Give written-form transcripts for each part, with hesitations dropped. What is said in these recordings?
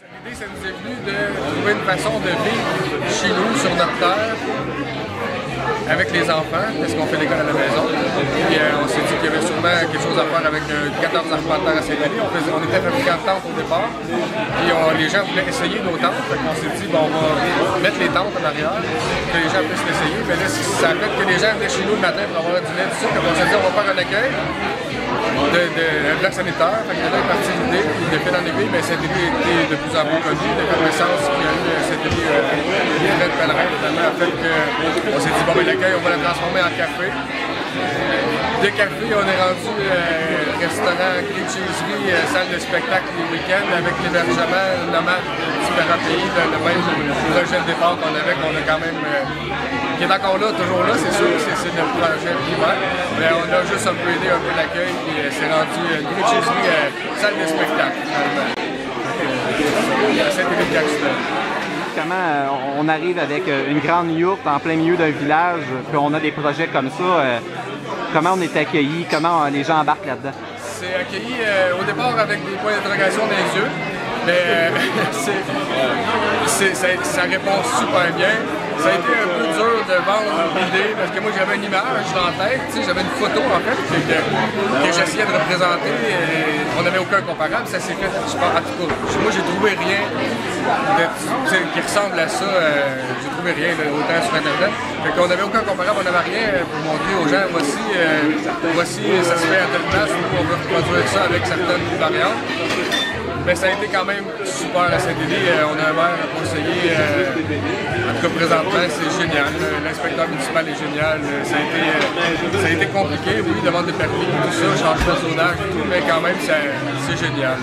L'idée, ça nous est venu de trouver une façon de vivre chez nous, sur notre terre, avec les enfants, parce qu'on fait l'école à la maison. Puis on s'est dit qu'il y avait sûrement quelque chose à faire avec 14 arpenteurs à Saint-Denis. On était fabricants de tentes au départ. Puis les gens voulaient essayer nos tentes. Fait qu'on s'est dit, bon, on va mettre les tentes en arrière, que les gens puissent l'essayer. Mais là, ça a fait que les gens venaient chez nous le matin pour avoir du lait, tout ça. Puis on s'est dit, on va faire un accueil de bloc sanitaire. Fait que là, est partie l'idée. Puis de fil en aiguille, ben, Saint-Denis était de plus en plus connu. L'effervescence qu'il y a eu Saint-Denis, très de pèlerin, finalement, a fait qu'on s'est dit, bon, ben, l'accueil, on va le transformer en café. De café, on est rendu restaurant, clé-de-cheeserie, salle de spectacle les week-ends avec l'hébergement nomade de différents pays. Le même projet de départ qu'on avait, qu'on a quand même, qui est encore là, toujours là, c'est sûr, c'est notre projet primaire. Mais on a juste upgradé un peu l'accueil, puis c'est rendu clé-de-cheeserie, salle de spectacle, finalement. Comment on arrive avec une grande yourte en plein milieu d'un village, puis on a des projets comme ça, comment on est accueilli, comment les gens embarquent là-dedans? C'est accueilli au départ avec des points d'interrogation dans les yeux, mais ça répond super bien. Ça a été un peu dur de vendre l'idée parce que moi j'avais une image dans la tête, j'avais une photo en fait que j'essayais de représenter. On n'avait aucun comparable, ça s'est fait, je pense, en tout cas, moi j'ai trouvé rien qui ressemble à ça, j'ai trouvé rien autant sur internet. Fait qu'on n'avait aucun comparable, on n'avait rien pour montrer aux gens, voici ça se fait à telle place, on veut reproduire ça avec certaines variantes. Mais ça a été quand même super à Saint-Denis. On a un maire conseiller. En tout cas, présentement, c'est génial. L'inspecteur municipal est génial. Ça a été compliqué, oui, demande de permis, tout ça, changement de zonage et tout, mais quand même, c'est génial.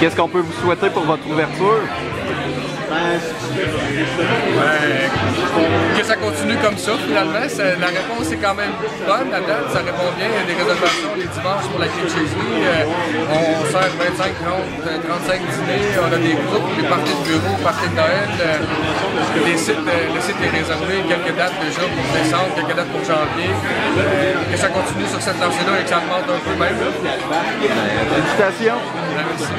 Qu'est-ce qu'on peut vous souhaiter pour votre ouverture? Que ça continue comme ça, finalement. La réponse est quand même bonne, la date, ça répond bien. Il y a des réservations les dimanches pour la clé-de-cheeserie. On sert 25, 30, 35 dîners. On a des groupes, des parties de bureau, parties de Noël. Le site est réservé, quelques dates déjà pour décembre, quelques dates pour janvier. Que ça continue sur cette lancée-là et que ça augmente un peu même. Félicitations! Merci.